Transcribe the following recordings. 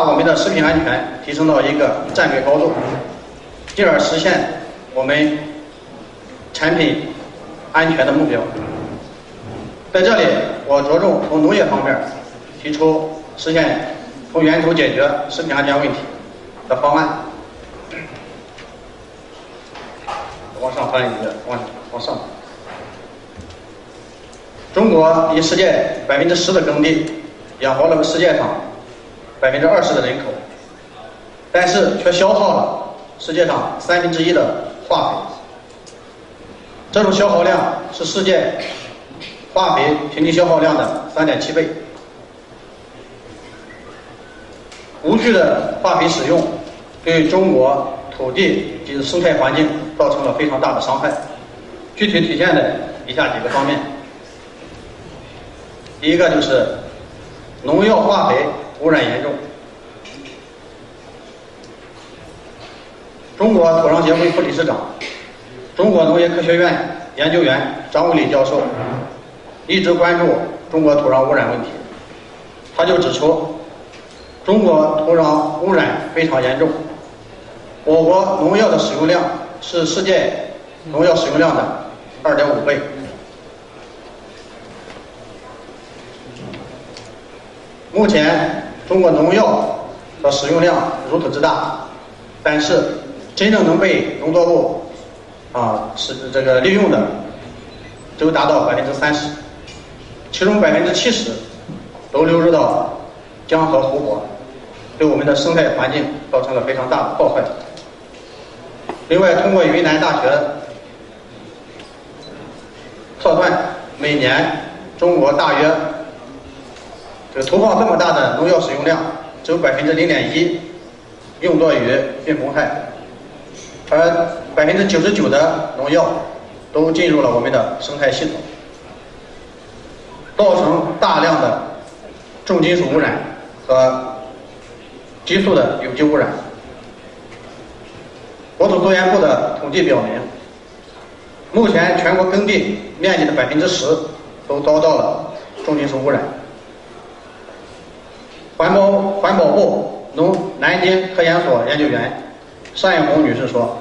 把我们的食品安全提升到一个战略高度，进而实现我们产品安全的目标。在这里，我着重从农业方面提出实现从源头解决食品安全问题的方案。往上翻一个，往上。中国以世界10%的耕地养活了世界上20%的人口，但是却消耗了世界上1/3的化肥。这种消耗量是世界化肥平均消耗量的3.7倍。无序的化肥使用对中国土地及生态环境造成了非常大的伤害，具体体现在以下几个方面。第一个就是农药化肥污染严重。中国土壤协会副理事长、中国农业科学院研究员张伟礼教授一直关注中国土壤污染问题，他就指出，中国土壤污染非常严重，我国农药的使用量是世界农药使用量的2.5倍。目前中国农药的使用量如此之大，但是真正能被农作物利用的只有达到30%，其中70%都流入到江河湖泊，对我们的生态环境造成了非常大的破坏。另外，通过云南大学测算，每年中国大约投放这么大的农药使用量，只有0.1%用作于病虫害，而99%的农药都进入了我们的生态系统，造成大量的重金属污染和急速的有机污染。国土资源部的统计表明，目前全国耕地面积的10%都遭到了重金属污染。环保部南京科研所研究员单艳红女士说，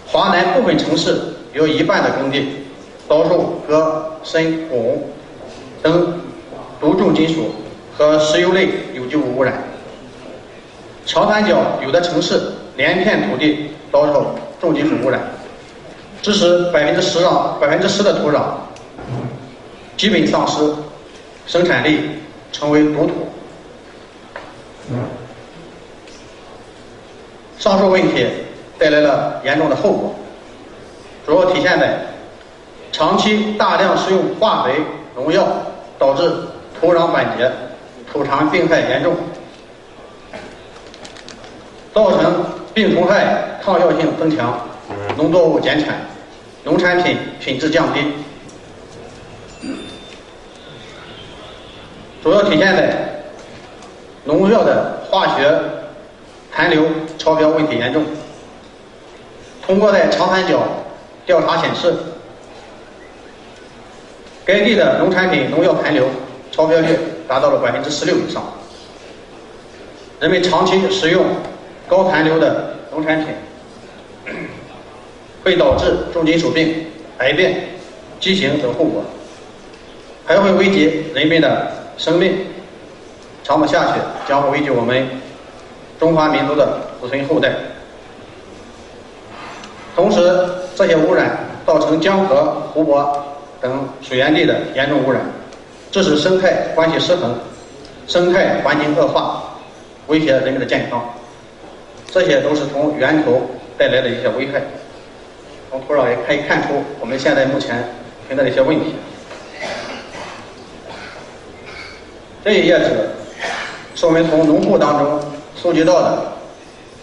华南部分城市有1半的耕地遭受铬、砷、汞等毒重金属和石油类有机物污染。长三角有的城市连片土地遭受重金属污染，致使10%的土壤基本丧失，生产力成为毒土。上述问题带来了严重的后果，主要体现在长期大量使用化肥、农药，导致土壤板结、土壤病害严重，造成病虫害抗药性增强，农作物减产，农产品品质降低，主要体现在农药的化学残留超标问题严重。通过在长三角调查显示，该地的农产品农药残留超标率达到了16%以上。人们长期食用高残留的农产品，会导致重金属病、癌变、畸形等后果，还会危及人们的生命。长此下去，将会危及我们中华民族的子孙后代。同时，这些污染造成江河、湖泊等水源地的严重污染，致使生态关系失衡，生态环境恶化，威胁人们的健康。这些都是从源头带来的一些危害。从图上也可以看出我们现在目前存在的一些问题。这一页纸是我们从农户当中搜集到的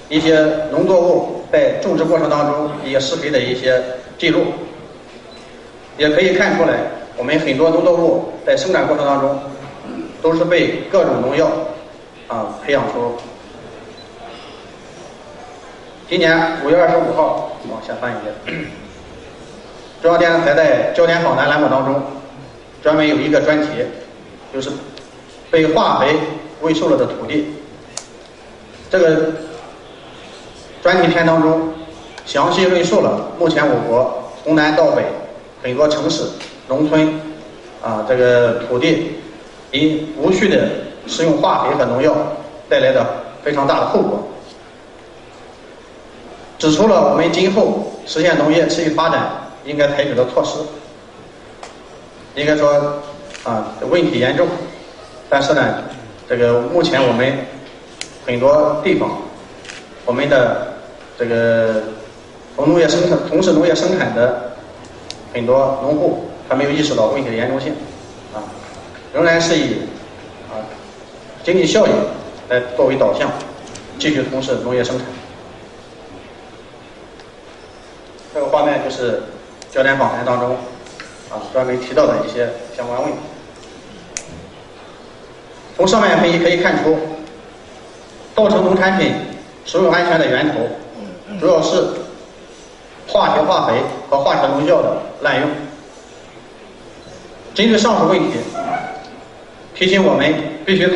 一些农作物在种植过程当中一些施肥的一些记录，也可以看出来，我们很多农作物在生产过程当中都是被各种农药培养出。今年5月25号，往下翻一页，中央电视台在焦点访谈栏目当中专门有一个专题，就是被化肥喂瘦了的土地。这个专题片当中详细论述了目前我国从南到北很多城市、农村这个土地因无序的使用化肥和农药带来的非常大的后果，指出了我们今后实现农业持续发展应该采取的措施。应该说问题严重，但是呢，这个目前我们很多地方，我们的这个从事农业生产的很多农户，还没有意识到问题的严重性，仍然是以经济效益来作为导向，继续从事农业生产。这个画面就是焦点访谈当中专门提到的一些相关问题。从上面分析可以看出，造成农产品食用安全的源头，主要是化学化肥和化学农药的滥用。针对上述问题，提醒我们必须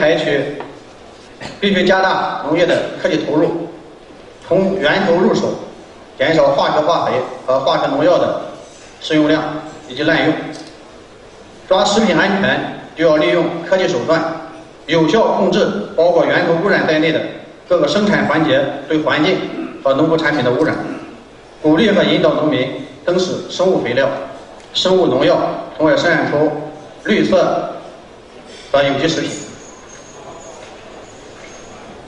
加大农业的科技投入，从源头入手，减少化学化肥和化学农药的使用量以及滥用。抓食品安全就要利用科技手段，有效控制包括源头污染在内的各个生产环节对环境和农副产品的污染，鼓励和引导农民增施生物肥料、生物农药，从而生产出绿色的有机食品。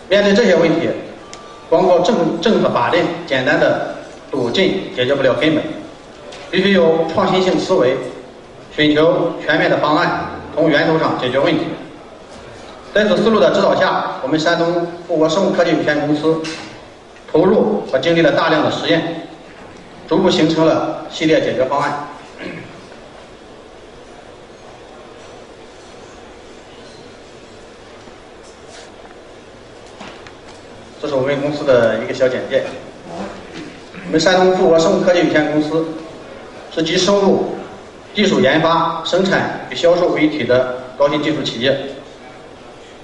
面对这些问题，光靠政策法令简单的堵禁解决不了根本，必须有创新性思维，寻求全面的方案，从源头上解决问题。在此思路的指导下，我们山东富国生物科技有限公司投入和经历了大量的实验，逐步形成了系列解决方案。这是我们公司的一个小简介。我们山东富国生物科技有限公司是集生物技术研发、生产与销售为一体的高新技术企业。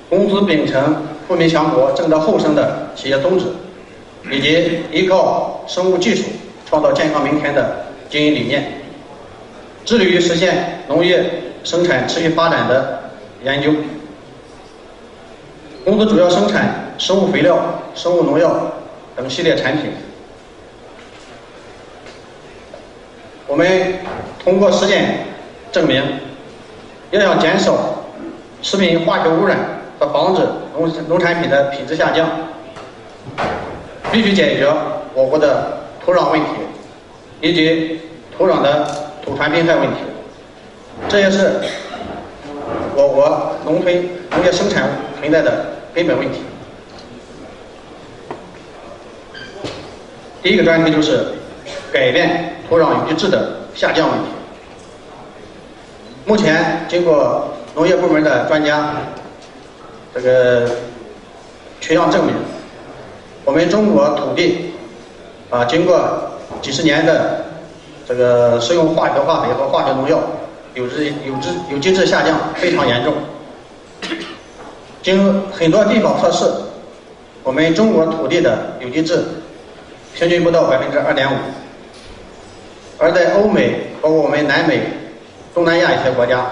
公司秉承富民强国、正德后生的企业宗旨，以及依靠生物技术创造健康明天的经营理念，致力于实现农业生产持续发展的研究。公司主要生产生物肥料、生物农药等系列产品。我们通过实践证明，要想减少食品化学污染和防止农产品的品质下降，必须解决我国的土壤问题以及土壤的土传病害问题，这也是我国农业生产存在的根本问题。第一个专题就是改变土壤有机质的下降问题。目前经过农业部门的专家这个取样证明，我们中国土地经过几十年的这个使用化学化肥和化学农药，有机质下降非常严重。经很多地方测试，我们中国土地的有机质平均不到2.5%，而在欧美，包括我们南美、东南亚一些国家，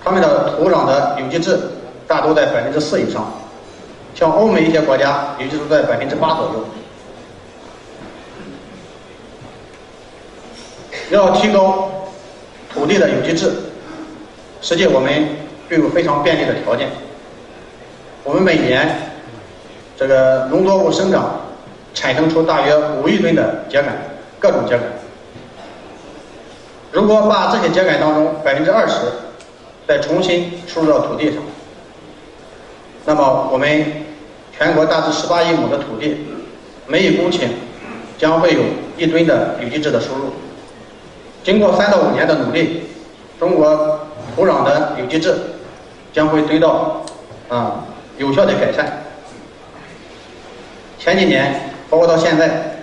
他们的土壤的有机质大都在4%以上，像欧美一些国家有机质在8%左右。要提高土地的有机质，实际我们具有非常便利的条件。我们每年这个农作物生长产生出大约5亿吨的秸秆，各种秸秆。如果把这些秸秆当中20%再重新输入到土地上，那么我们全国大致18亿亩的土地，每1公顷将会有1吨的有机质的输入。经过3到5年的努力，中国土壤的有机质将会得到有效的改善。前几年包括到现在，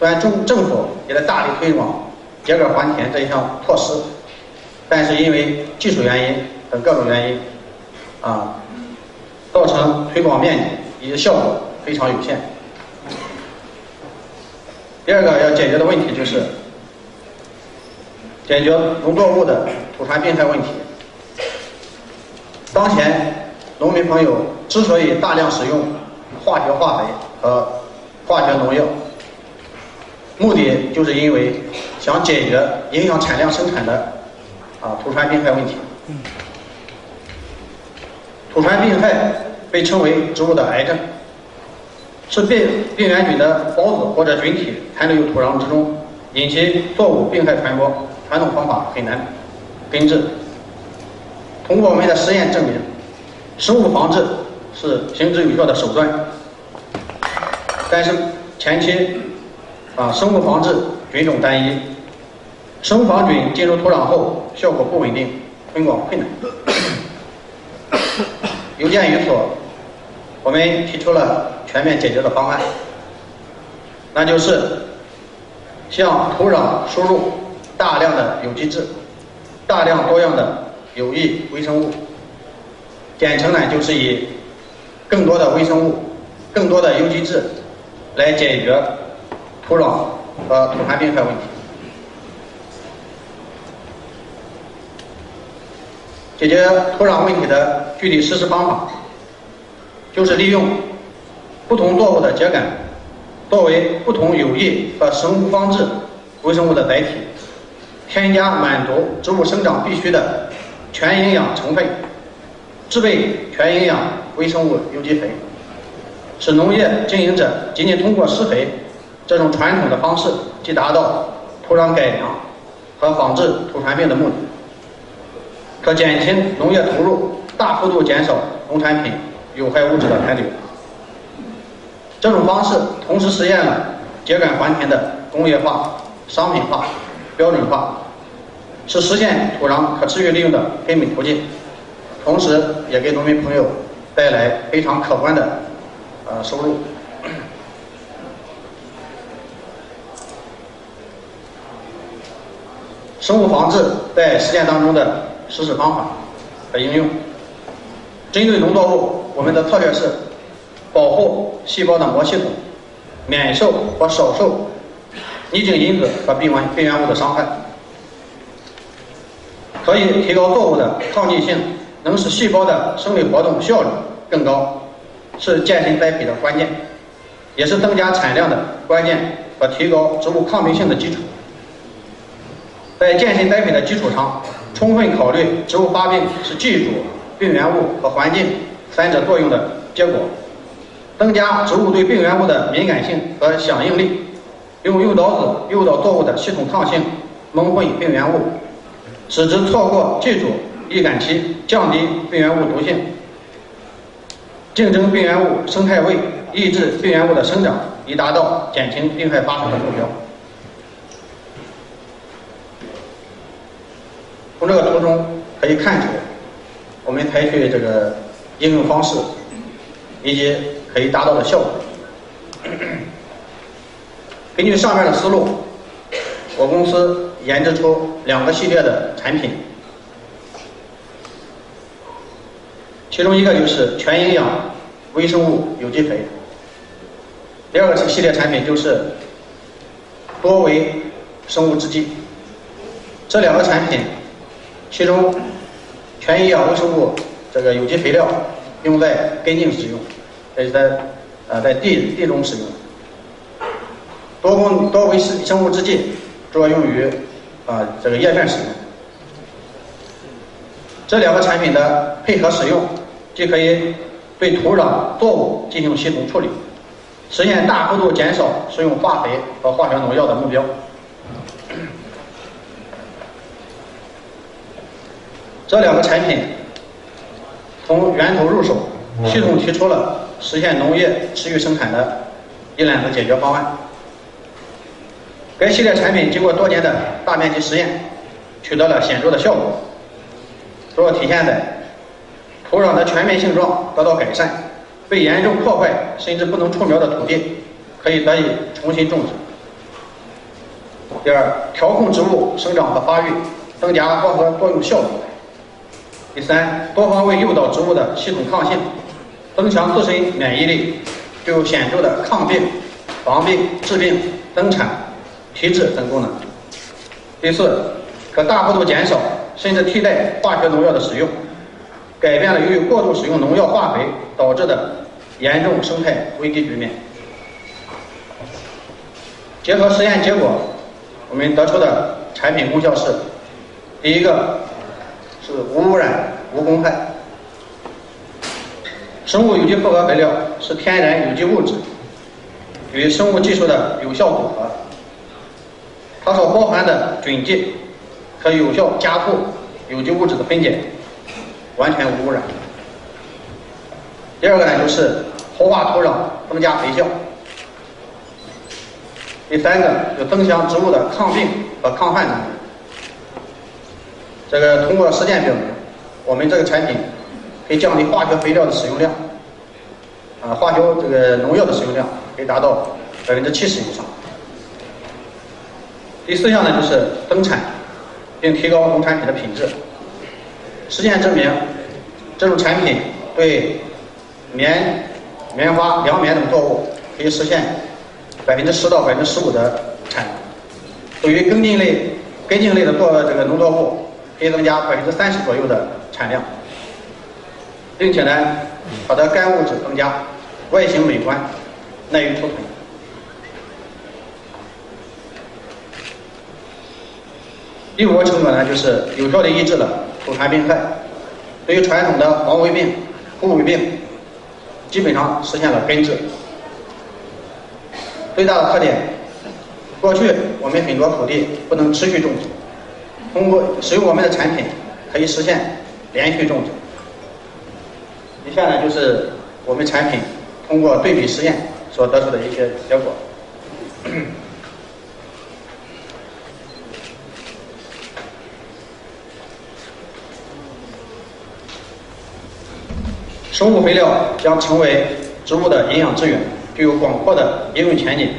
虽然政府也在大力推广秸秆还田这一项措施，但是因为技术原因等各种原因造成推广面积以效果非常有限。第二个要解决的问题就是解决农作物的土传病害问题。当前农民朋友之所以大量使用化学化肥和化学农药，目的就是因为想解决影响产量生产的土传病害问题。土传病害被称为植物的癌症，是病原菌的孢子或者菌体残留于土壤之中，引起作物病害传播，传统方法很难根治。通过我们的实验证明，生物防治是行之有效的手段，但是前期生物防治菌种单一，生物防菌进入土壤后效果不稳定，推广困难。有鉴于此，我们提出了全面解决的方案，那就是向土壤输入大量的有机质、大量多样的有益微生物，简称呢就是以更多的微生物、更多的有机质来解决土壤和土传病害问题。解决土壤问题的具体实施方法，就是利用不同作物的秸秆作为不同有益和生物方质微生物的载体，添加满足植物生长必需的全营养成分，制备全营养微生物有机肥，使农业经营者仅仅通过施肥这种传统的方式，即达到土壤改良和防治土传病的目的，可减轻农业投入，大幅度减少农产品有害物质的残留。这种方式同时实现了秸秆还田的工业化、商品化、标准化，是实现土壤可持续利用的根本途径，同时也给农民朋友带来非常可观的收入。生物防治在实践当中的实施方法和应用，针对农作物，我们的策略是保护细胞的膜系统，免受或少受拟菌因子和病原物的伤害，可以提高作物的抗逆性，能使细胞的生理活动效率更高，是健身栽培的关键，也是增加产量的关键和提高植物抗病性的基础。在健身栽培的基础上，充分考虑植物发病是寄主、病原物和环境三者作用的结果，增加植物对病原物的敏感性和响应力，用诱导子诱导作物的系统抗性蒙混病原物，使之错过寄主易感期，降低病原物毒性，竞争病原物生态位，抑制病原物的生长，以达到减轻病害发生的目标。从这个图中可以看出，我们采取这个应用方式以及可以达到的效果。根据上面的思路，我公司研制出2个系列的产品，其中一个就是全营养微生物有机肥，第二个系列产品就是多维生物制剂。这2个产品，其中全营养微生物这个有机肥料用在根茎使用，也是在地中使用。多维生物制剂主要用于这个叶片使用。这2个产品的配合使用，既可以对土壤作物进行系统处理，实现大幅度减少使用化肥和化学农药的目标。这2个产品从源头入手，系统提出了实现农业持续生产的一揽子解决方案。该系列产品经过多年的大面积实验，取得了显著的效果，主要体现在土壤的全面性状得到改善，被严重破坏甚至不能出苗的土地可以得以重新种植。第二，调控植物生长和发育，增加光合作用效率。第三，多方位诱导植物的系统抗性，增强自身免疫力，具有显著的抗病、防病、治病、增产、提质等功能。第四，可大幅度减少甚至替代化学农药的使用，改变了由于过度使用农药化肥导致的严重生态危机局面。结合实验结果，我们得出的产品功效是：第一个是无污染、无公害。生物有机复合肥料是天然有机物质与生物技术的有效组合，它所包含的菌剂可有效加速有机物质的分解，完全无污染。第二个呢，就是活化土壤，增加肥效。第三个，就增强植物的抗病和抗旱能力。这个通过实践表明，我们这个产品可以降低化学肥料的使用量，化学这个农药的使用量可以达到70%以上。第四项呢，就是增产，并提高农产品的品质。实践证明，这种产品对棉花、凉棉等作物可以实现10%到15%的产能。对于根茎类的农作物，可以增加30%左右的产量，并且呢，它的干物质增加，外形美观，耐于储存。第五个成果呢，就是有效地抑制了土传病害，对于传统的黄尾病、枯萎病，基本上实现了根治。最大的特点，过去我们很多土地不能持续种植，通过使用我们的产品，可以实现连续种植。以下呢，就是我们产品通过对比实验所得出的一些结果。生物肥料将成为植物的营养资源，具有广阔的应用前景。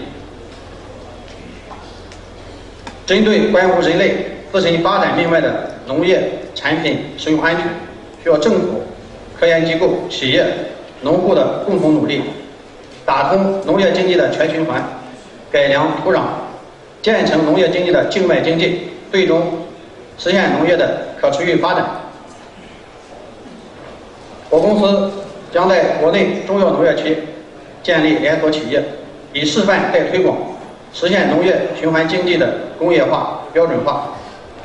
针对关乎人类自身发展命脉的农业产品使用安全，需要政府、科研机构、企业、农户的共同努力，打通农业经济的全循环，改良土壤，建成农业经济的静脉经济，最终实现农业的可持续发展。我公司将在国内中药农业区建立连锁企业，以示范带推广，实现农业循环经济的工业化、标准化，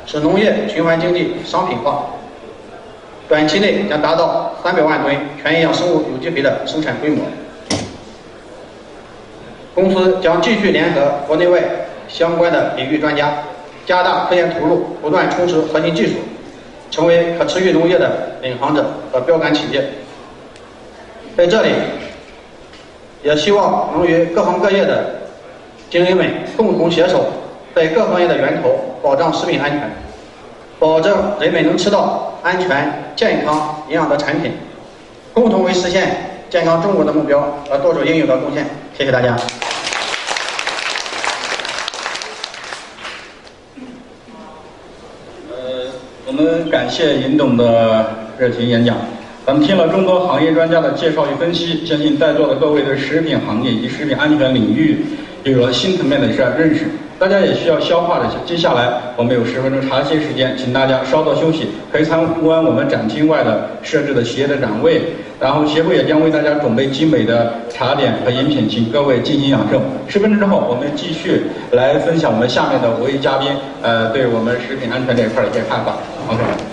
使农业循环经济商品化。短期内将达到300万吨全营养生物有机肥的生产规模。公司将继续联合国内外相关的领域专家，加大科研投入，不断充实核心技术，成为可持续农业的领航者和标杆企业。在这里，也希望能与各行各业的精英们共同携手，在各行业的源头保障食品安全，保证人们能吃到安全、健康、营养的产品，共同为实现健康中国的目标而做出应有的贡献。谢谢大家。我们感谢尹董的热情演讲。咱们听了众多行业专家的介绍与分析，相信在座的各位对食品行业以及食品安全领域有了新层面的认识。大家也需要消化的。接下来我们有10分钟茶歇时间，请大家稍作休息，可以参观我们展厅外的设置的企业的展位，然后协会也将为大家准备精美的茶点和饮品，请各位尽情享受。10分钟之后，我们继续来分享我们下面的5位嘉宾对我们食品安全这一块的一些看法。OK。